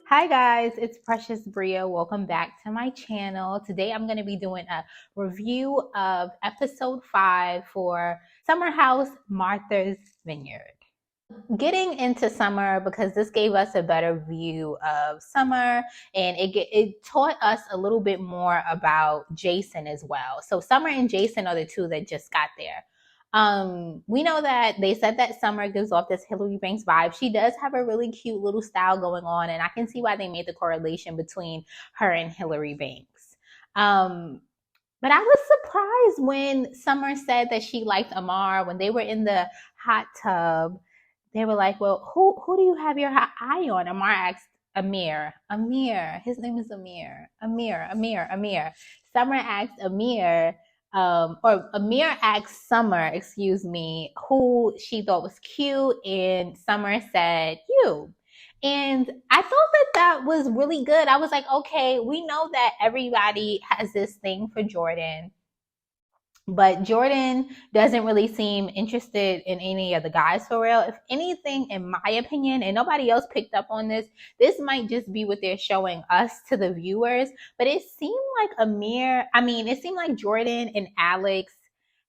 Hi guys, it's Precious Bria. Welcome back to my channel. Today I'm going to be doing a review of episode 5 for Summer House Martha's Vineyard. Getting into summer because this gave us a better view of summer, and it taught us a little bit more about Jason as well. So Summer and Jason are the two that just got there. We know that they said that Summer gives off this Hillary Banks vibe. She does have a really cute little style going on, and I can see why they made the correlation between her and Hillary Banks. But I was surprised when Summer said that she liked Amar when they were in the hot tub. They were like, "Well, who do you have your eye on?" Amar asked Amir. Amir, his name is Amir. Amir. Summer asked Amir, or Amir asked Summer, excuse me, who she thought was cute, and Summer said you. And I thought that was really good. I was like, okay, we know that everybody has this thing for Jordan, but Jordan doesn't really seem interested in any of the guys for real. If anything, in my opinion, and nobody else picked up on this might just be what they're showing us to the viewers, but it seemed like it seemed like Jordan and Alex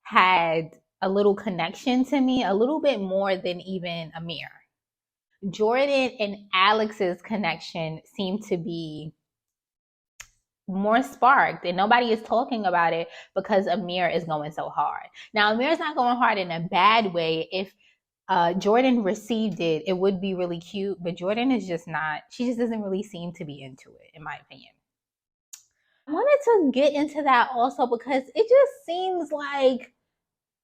had a little connection to me, a little bit more than even Amir. Jordan and Alex's connection seemed to be more sparked, and nobody is talking about it because Amir is going so hard. Now, Amir's not going hard in a bad way. If Jordan received it, it would be really cute, but Jordan is just not, she just doesn't really seem to be into it, in my opinion. I wanted to get into that also because it just seems like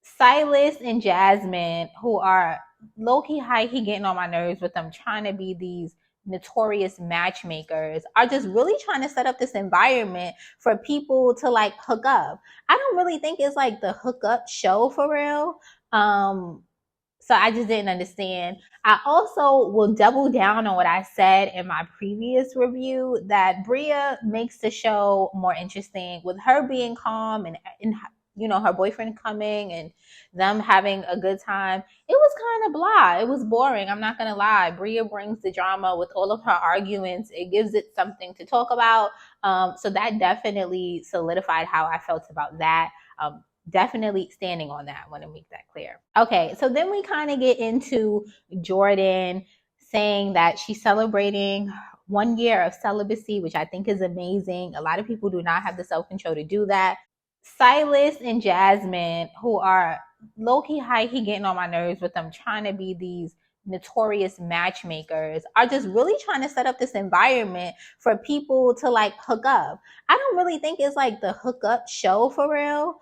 Silas and Jasmine, who are low-key, high-key getting on my nerves with them trying to be these notorious matchmakers, are just really trying to set up this environment for people to like hook up. I don't really think it's like the hookup show for real. So I just didn't understand. I also will double down on what I said in my previous review, that Bria makes the show more interesting with her being calm and her boyfriend coming and them having a good time. It was kind of blah. It was boring. I'm not going to lie. Bria brings the drama with all of her arguments. It gives it something to talk about. So that definitely solidified how I felt about that. Definitely standing on that. I want to make that clear. Okay, so then we kind of get into Jordan saying that she's celebrating 1 year of celibacy, which I think is amazing. A lot of people do not have the self-control to do that. Silas and Jasmine, who are low-key, high-key getting on my nerves with them trying to be these notorious matchmakers, are just really trying to set up this environment for people to like hook up. I don't really think it's like the hookup show for real.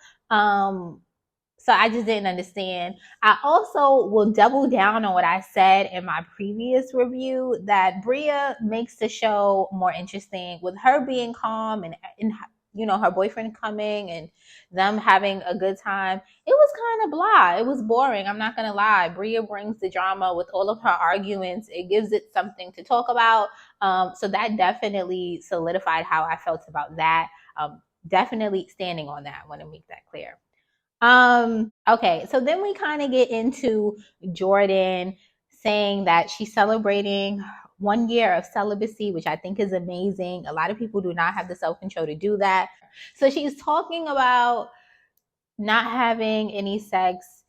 So I just didn't understand. I also will double down on what I said in my previous review, that Bria makes the show more interesting with her being calm and her boyfriend coming and them having a good time. It was kind of blah. It was boring. I'm not going to lie. Bria brings the drama with all of her arguments. It gives it something to talk about. So that definitely solidified how I felt about that. Definitely standing on that. I want to make that clear. Okay, so then we kind of get into Jordan saying that she's celebrating 1 year of celibacy, which I think is amazing. A lot of people do not have the self-control to do that. So she's talking about not having any sex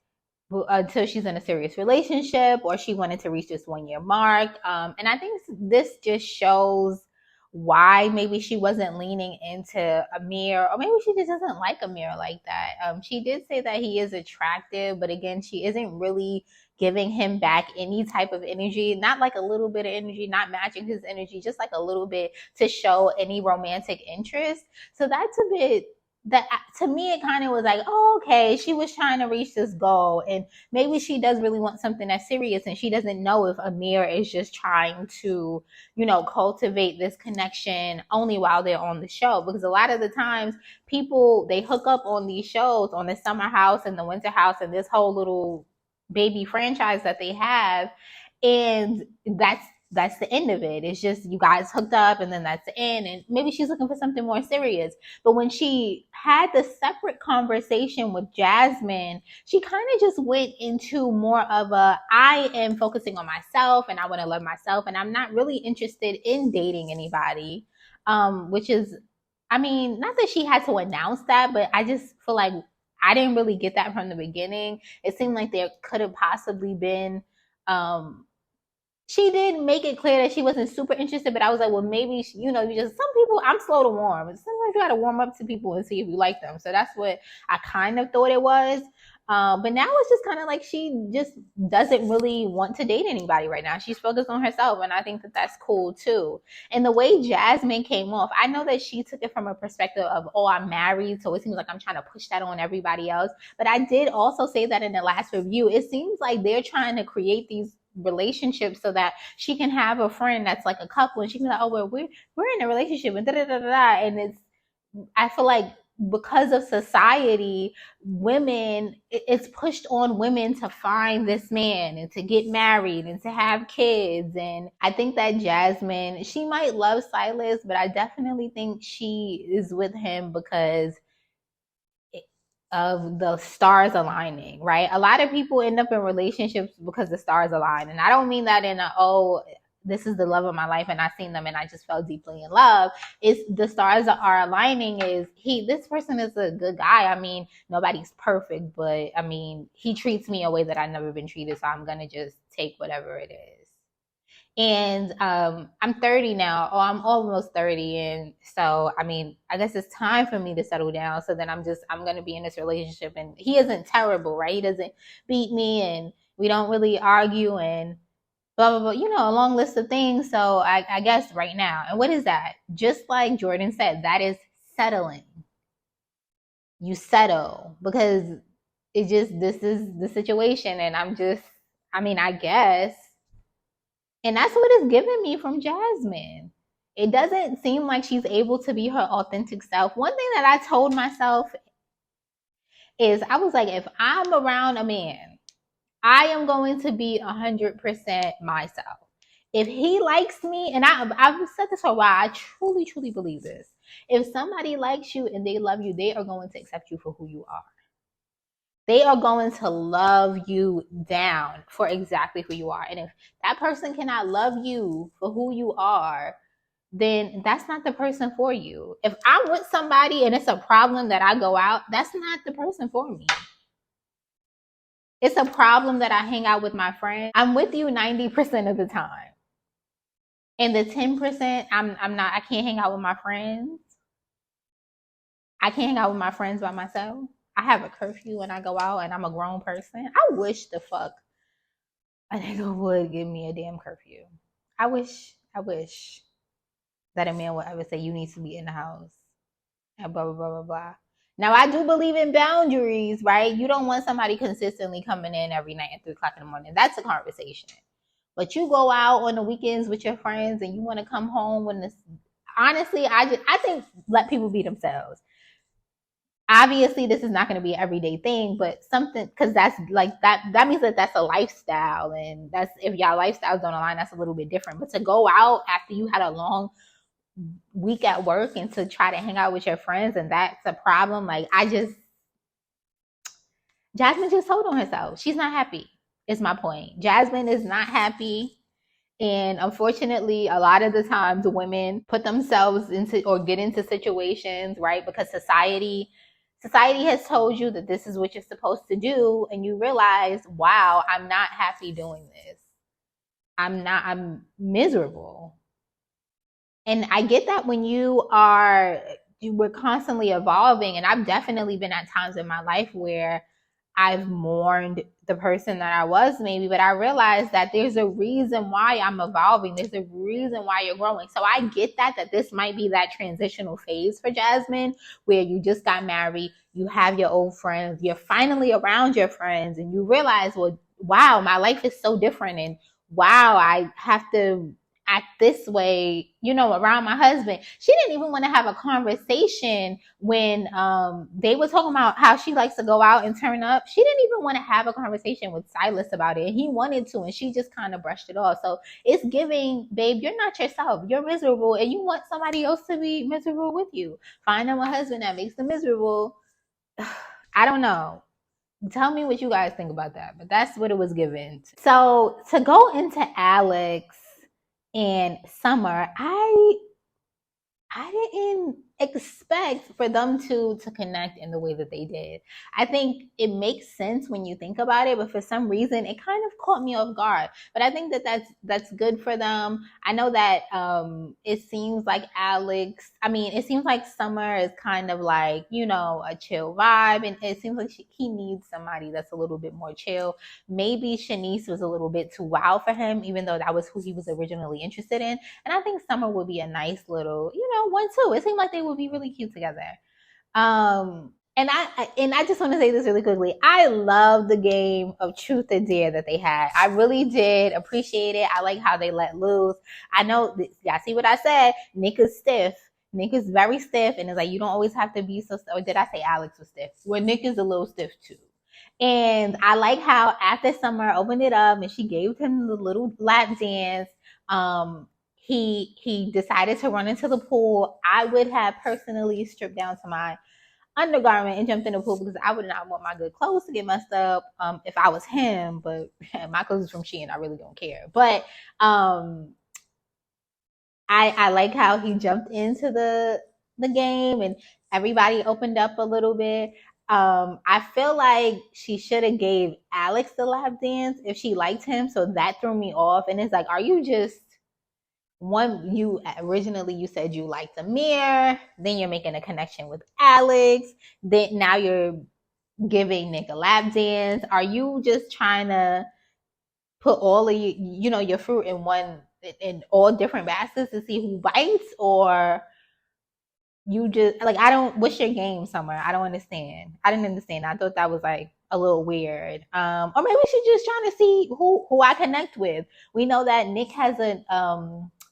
until she's in a serious relationship, or she wanted to reach this 1 year mark. And I think this just shows why maybe she wasn't leaning into Amir, or maybe she just doesn't like Amir like that. She did say that he is attractive, but again, she isn't really giving him back any type of energy, not like a little bit of energy, not matching his energy, just like a little bit to show any romantic interest. So that's a bit, that to me it kind of was like, oh, okay, she was trying to reach this goal, and maybe she does really want something that's serious, and she doesn't know if Amir is just trying to cultivate this connection only while they're on the show. Because a lot of the times people, they hook up on these shows, on the Summer House and the Winter House and this whole little baby franchise that they have, and that's that's the end of it. It's just you guys hooked up and then that's the end. And maybe she's looking for something more serious. But when she had the separate conversation with Jasmine, she kind of just went into more of a, I am focusing on myself and I want to love myself and I'm not really interested in dating anybody. Which is, I mean, not that she had to announce that, but I just feel like I didn't really get that from the beginning. It seemed like there could have possibly been, she did make it clear that she wasn't super interested, but I was like, well, maybe, you know, you just, some people, I'm slow to warm. Sometimes you got to warm up to people and see if you like them. So that's what I kind of thought it was. But now it's just kind of like she just doesn't really want to date anybody right now. She's focused on herself, and I think that that's cool too. And the way Jasmine came off, I know that she took it from a perspective of, oh, I'm married, so it seems like I'm trying to push that on everybody else. But I did also say that in the last review. It seems like they're trying to create these relationships so that she can have a friend that's like a couple, and she can be like, oh, well, we're in a relationship, and da da da da. And it's, I feel like because of society, women, it's pushed on women to find this man and to get married and to have kids. And I think that Jasmine, she might love Silas, but I definitely think she is with him because of the stars aligning, right? A lot of people end up in relationships because the stars align. And I don't mean that in a, oh, this is the love of my life and I seen them and I just fell deeply in love. It's the stars are aligning is this person is a good guy. I mean, nobody's perfect, but I mean, he treats me a way that I've never been treated. So I'm going to just take whatever it is. And I'm 30 now. Oh, I'm almost 30. And so, I mean, I guess it's time for me to settle down. So then I'm going to be in this relationship. And he isn't terrible, right? He doesn't beat me and we don't really argue and blah, blah, blah, you know, a long list of things. So I guess right now. And what is that? Just like Jordan said, that is settling. You settle because this is the situation. And I guess. And that's what it's giving me from Jasmine. It doesn't seem like she's able to be her authentic self. One thing that I told myself is I was like, if I'm around a man, I am going to be 100% myself. If he likes me, and I've said this for a while, I truly, truly believe this. If somebody likes you and they love you, they are going to accept you for who you are. They are going to love you down for exactly who you are. And if that person cannot love you for who you are, then that's not the person for you. If I'm with somebody and it's a problem that I go out, that's not the person for me. It's a problem that I hang out with my friends. I'm with you 90% of the time. And the 10%, I can't hang out with my friends. I can't hang out with my friends by myself. I have a curfew when I go out and I'm a grown person. I wish the fuck a nigga would give me a damn curfew. I wish that a man would ever say you need to be in the house and blah, blah, blah, blah, blah. Now, I do believe in boundaries, right? You don't want somebody consistently coming in every night at 3 o'clock in the morning. That's a conversation. But you go out on the weekends with your friends and you want to come home when this, honestly, I think let people be themselves. Obviously this is not going to be an everyday thing, but something, because that's like that means that that's a lifestyle, and that's, if y'all lifestyles don't align, that's a little bit different. But to go out after you had a long week at work and to try to hang out with your friends, and that's a problem, like Jasmine just told on herself. She's not happy, is my point. Jasmine is not happy. And unfortunately, a lot of the times women put themselves into or get into situations, right? Because society has told you that this is what you're supposed to do. And you realize, wow, I'm not happy doing this. I'm miserable. And I get that when we're constantly evolving. And I've definitely been at times in my life where I've mourned the person that I was maybe, but I realized that there's a reason why I'm evolving. There's a reason why you're growing. So I get that this might be that transitional phase for Jasmine, where you just got married, you have your old friends, you're finally around your friends, and you realize, well, wow, my life is so different. And wow, I have to act this way, around my husband. She didn't even want to have a conversation when they were talking about how she likes to go out and turn up. She didn't even want to have a conversation with Silas about it. And he wanted to, and she just kind of brushed it off. So it's giving, babe, you're not yourself. You're miserable, and you want somebody else to be miserable with you. Find them a husband that makes them miserable. I don't know. Tell me what you guys think about that. But that's what it was given. So to go into Alex and Summer, I didn't expect for them to connect in the way that they did. I think it makes sense when you think about it, but for some reason it kind of caught me off guard. But I think that's good for them. I know that it seems like it seems like Summer is kind of like, a chill vibe, and it seems like he needs somebody that's a little bit more chill. Maybe Shanice was a little bit too wild for him, even though that was who he was originally interested in. And I think Summer would be a nice little, 1-2. It seemed like they would be really cute together. And I just want to say this really quickly. I love the game of truth or dare that they had. I really did appreciate it. I like how they let loose. I know, y'all see what I said? Nick is stiff. Nick is very stiff, and it's like, you don't always have to be so stiff. Or did I say Alex was stiff? Well, Nick is a little stiff too. And I like how after Summer opened it up and she gave him the little lap dance, he decided to run into the pool. I would have personally stripped down to my undergarment and jumped in the pool because I would not want my good clothes to get messed up if I was him. But my clothes is from Shein. I really don't care. But I like how he jumped into the game and everybody opened up a little bit. I feel like she should have gave Alex the lap dance if she liked him. So that threw me off. And it's like, are you just you originally said you liked Amir, then you're making a connection with Alex, then now you're giving Nick a lap dance. Are you just trying to put all of your fruit in all different baskets to see who bites? Or you just what's your game, Summer? I don't understand. I didn't understand. I thought that was like a little weird. Or maybe she's just trying to see who I connect with. We know that Nick has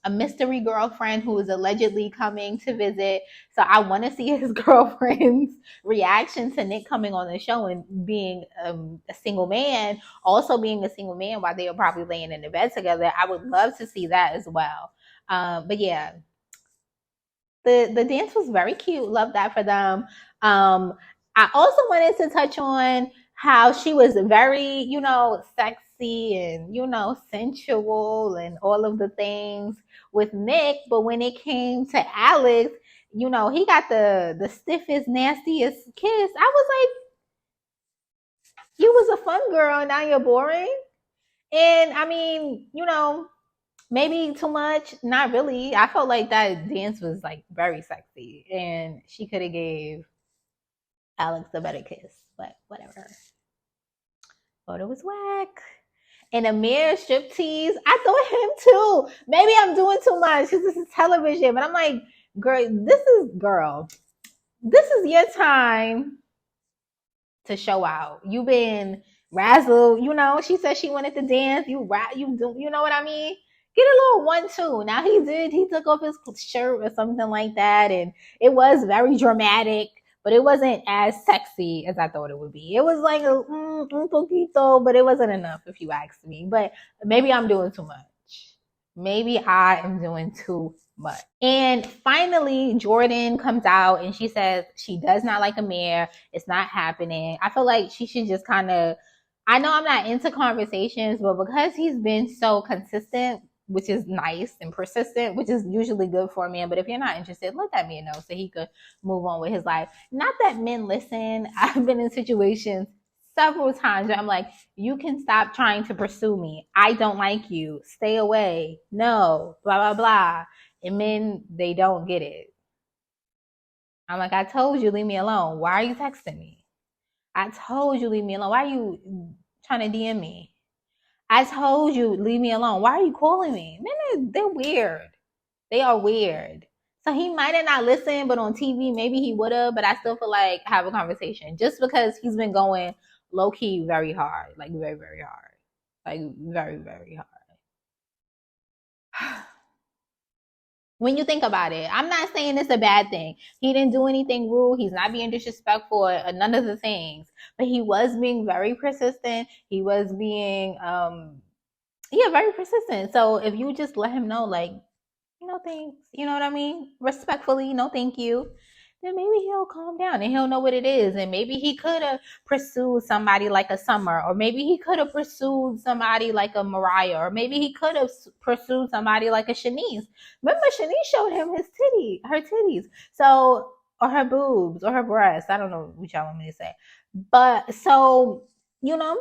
a mystery girlfriend who is allegedly coming to visit. So I want to see his girlfriend's reaction to Nick coming on the show and being a single man, also being a single man while they are probably laying in the bed together. I would love to see that as well. But yeah, the dance was very cute. Love that for them. I also wanted to touch on how she was very, sexy and, sensual and all of the things with Nick. But when it came to Alex, he got the stiffest, nastiest kiss. I was like, you was a fun girl, now you're boring. And I mean, maybe too much, not really. I felt like that dance was like very sexy, and she could have gave Alex a better kiss, but whatever. But it was whack. And Amir striptease, I thought him too. Maybe I'm doing too much because this is television, but I'm like, girl, this is your time to show out. You've been razzled, she said she wanted to dance. You do, you know what I mean? Get a little 1-2. Now he took off his shirt or something like that, and it was very dramatic, but it wasn't as sexy as I thought it would be. It was like un poquito, but it wasn't enough if you ask me. But maybe I'm doing too much. Maybe I am doing too much. And finally, Jordan comes out and she says she does not like Amir. It's not happening. I feel like she should just kind of, I know I'm not into conversations, but because he's been so consistent, which is nice, and persistent, which is usually good for a man. But if you're not interested, let that man know so he could move on with his life. Not that men listen. I've been in situations several times where I'm like, you can stop trying to pursue me. I don't like you. Stay away. No, blah, blah, blah. And men, they don't get it. I'm like, I told you, leave me alone. Why are you texting me? I told you, leave me alone. Why are you trying to DM me? I told you, leave me alone. Why are you calling me? Men, they're weird. They are weird. So he might have not listened, but on TV, maybe he would have. But I still feel like have a conversation just because he's been going low key very hard, like very, very hard, like very, very hard. When you think about it, I'm not saying it's a bad thing. He didn't do anything rude. He's not being disrespectful or none of the things. But he was being very persistent. He was being, yeah, very persistent. So if you just let him know, like, no thanks, you know what I mean? Respectfully, no thank you. Then maybe he'll calm down and he'll know what it is. And maybe he could have pursued somebody like a Summer, or maybe he could have pursued somebody like a Mariah, or maybe he could have pursued somebody like a Shanice. Remember, Shanice showed him her titties. So, or her boobs, or her breasts. I don't know which y'all want me to say. But so, you know,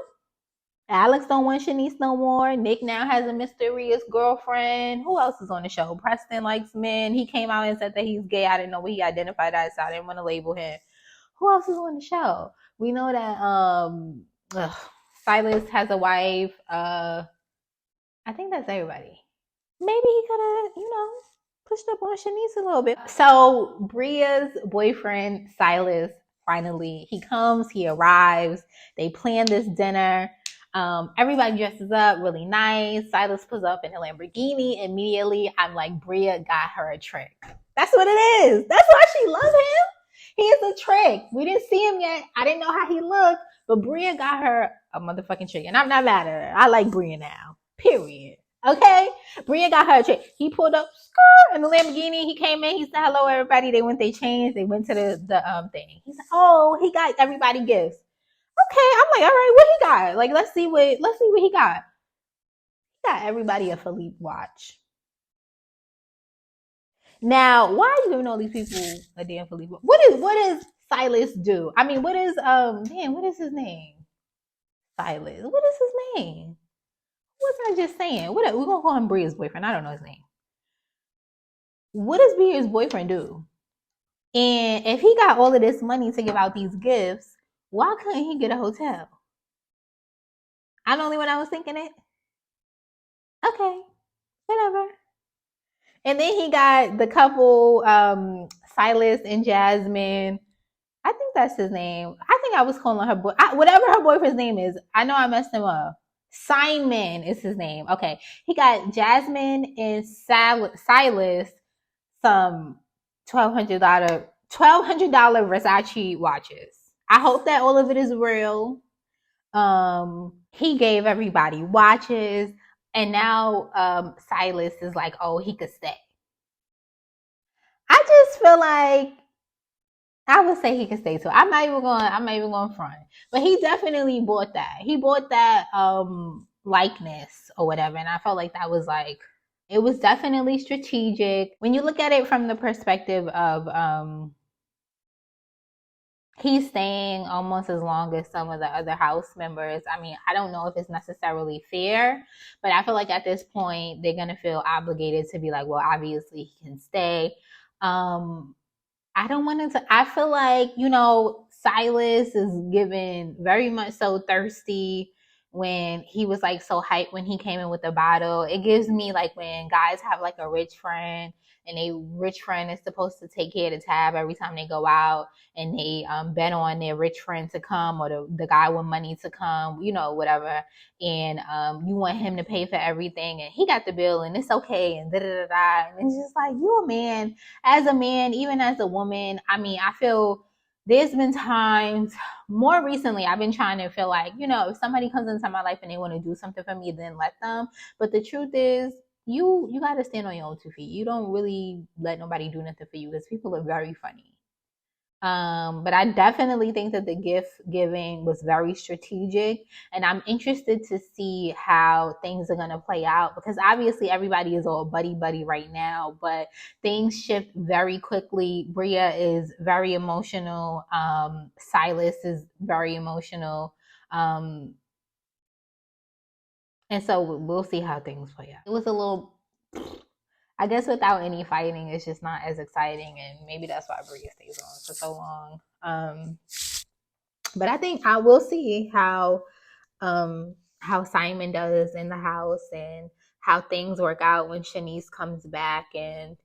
Alex don't want Shanice no more. Nick now has a mysterious girlfriend. Who else is on the show? Preston likes men. He came out and said that he's gay. I didn't know what he identified as, so I didn't want to label him. Who else is on the show? We know that Silas has a wife. I think that's everybody. Maybe he could have, pushed up on Shanice a little bit. So Bria's boyfriend, Silas, finally, he comes, he arrives. They plan this dinner. Everybody dresses up really nice. Silas pulls up in a Lamborghini. Immediately, I'm like, Bria got her a trick. That's what it is. That's why she loves him. He is a trick. We didn't see him yet. I didn't know how he looked, but Bria got her a motherfucking trick. And I'm not mad at her. I like Bria now. Period. Okay? Bria got her a trick. He pulled up in the Lamborghini. He came in. He said hello, everybody. They went, they changed. They went to the thing. He said, oh, he got everybody gifts. Okay, I'm like, all right, what he got? Like, let's see what he got. He got everybody a Philippe watch. Now, why are you giving all these people a damn Philippe watch? What does Silas do? I mean, what is what is his name? Silas. What is his name? What was I just saying? We're gonna call him Bria's boyfriend. I don't know his name. What does Bria's boyfriend do? And if he got all of this money to give out these gifts, why couldn't he get a hotel? I'm the only one I was thinking it. Okay, whatever. And then he got the couple, Silas and Jasmine. I think that's his name. I think I was calling her whatever her boyfriend's name is. I know I messed him up. Simon is his name. Okay, he got Jasmine and Silas some $1,200 Versace watches. I hope that all of it is real. He gave everybody watches, and now Silas is like, oh, he could stay. I just feel like I would say he could stay too. I'm not even going front. But he definitely bought that. He bought that likeness or whatever. And I felt like that was like, it was definitely strategic. When you look at it from the perspective of he's staying almost as long as some of the other house members. I mean, I don't know if it's necessarily fair, but I feel like at this point they're gonna feel obligated to be like, well, obviously he can stay. I don't want to. I feel like, Silas is given very much so thirsty when he was like so hyped when he came in with the bottle. It gives me like when guys have like a rich friend, and a rich friend is supposed to take care of the tab every time they go out, and they bet on their rich friend to come, or the guy with money to come, whatever. And you want him to pay for everything, and he got the bill, and it's okay, and da-da-da-da. And it's just like, you a man. As a man, even as a woman, I mean, I feel there's been times more recently I've been trying to feel like, if somebody comes into my life and they want to do something for me, then let them. But the truth is, you got to stand on your own 2 feet. You don't really let nobody do nothing for you, because people are very funny. But I definitely think that the gift giving was very strategic, and I'm interested to see how things are going to play out, because obviously everybody is all buddy right now, but things shift very quickly. Bria is very emotional. Silas is very emotional. And so we'll see how things play out. It was a little, I guess without any fighting, it's just not as exciting, and maybe that's why Bria stays on for so long. But I think I will see how Simon does in the house, and how things work out when Shanice comes back, and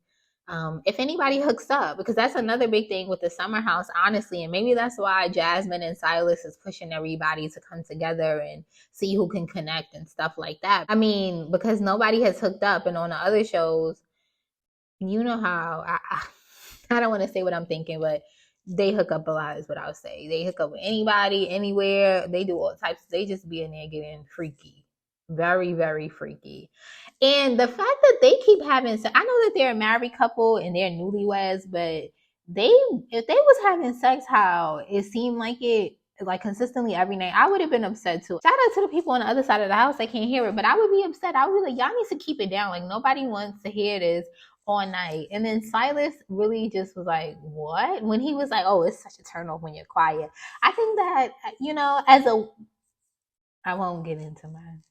if anybody hooks up, because that's another big thing with the summer house, honestly. And maybe that's why Jasmine and Silas is pushing everybody to come together and see who can connect and stuff like that. I mean, because nobody has hooked up, and on the other shows, You know how I don't want to say what I'm thinking, but they hook up a lot is what I'll say. They hook up with anybody, anywhere. They do all types. They just be in there getting freaky. Very, very freaky. And the fact that they keep having, I know that they're a married couple and they're newlyweds, but if they was having sex how it seemed like it, like consistently every night, I would have been upset too. Shout out to the people on the other side of the house that can't hear it, but I would be upset. I would be like, y'all need to keep it down. Like nobody wants to hear this all night. And then Silas really just was like, what? When he was like, oh, it's such a turn off when you're quiet. I think that, I won't get into mine.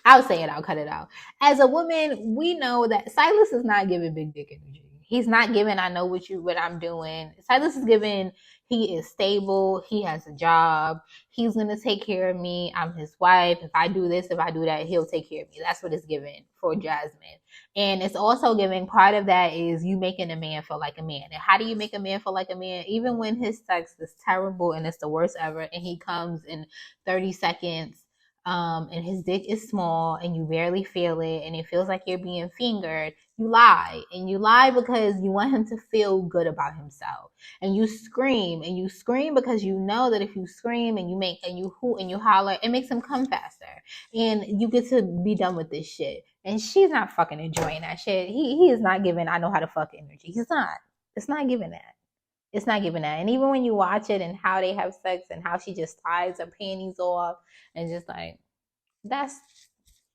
I'll say it, I'll cut it out. As a woman, we know that Silas is not giving big dick energy. He's not giving, I know what I'm doing. Silas is giving, he is stable, he has a job, he's gonna take care of me, I'm his wife. If I do this, if I do that, he'll take care of me. That's what it's giving for Jasmine. And it's also giving, part of that is you making a man feel like a man. And how do you make a man feel like a man? Even when his sex is terrible and it's the worst ever, and he comes in 30 seconds, and his dick is small and you barely feel it and it feels like you're being fingered, you lie. And you lie because you want him to feel good about himself. And you scream because you know that if you scream and you hoot and you holler, it makes him come faster. And you get to be done with this shit. And she's not fucking enjoying that shit. He is not giving I know how to fuck energy. He's not. It's not giving that. It's not giving that. And even when you watch it and how they have sex and how she just ties her panties off and just like,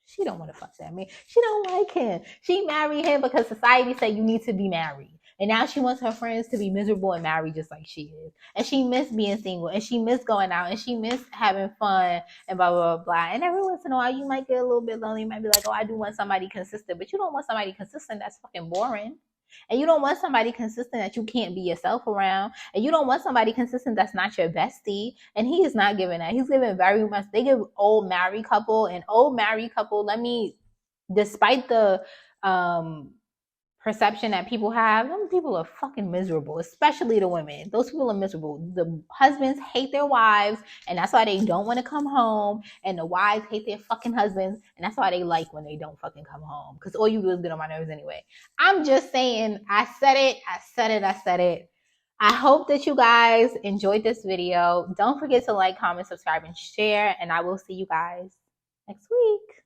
she don't want to fuck that man. She don't like him. She married him because society said you need to be married. And now she wants her friends to be miserable and married just like she is. And she missed being single. And she missed going out. And she missed having fun and blah, blah, blah, blah. And every once in a while, you might get a little bit lonely. You might be like, oh, I do want somebody consistent. But you don't want somebody consistent that's fucking boring. And you don't want somebody consistent that you can't be yourself around. And you don't want somebody consistent that's not your bestie. And he is not giving that. He's giving very much. They give old married couple. And old married couple, despite the perception that people have, them people are fucking miserable, especially the women. Those people are miserable. The husbands hate their wives, and that's why they don't want to come home. And the wives hate their fucking husbands, and that's why they like when they don't fucking come home. Because all you do is get on my nerves anyway. I'm just saying, I said it. I hope that you guys enjoyed this video. Don't forget to like, comment, subscribe, and share, and I will see you guys next week.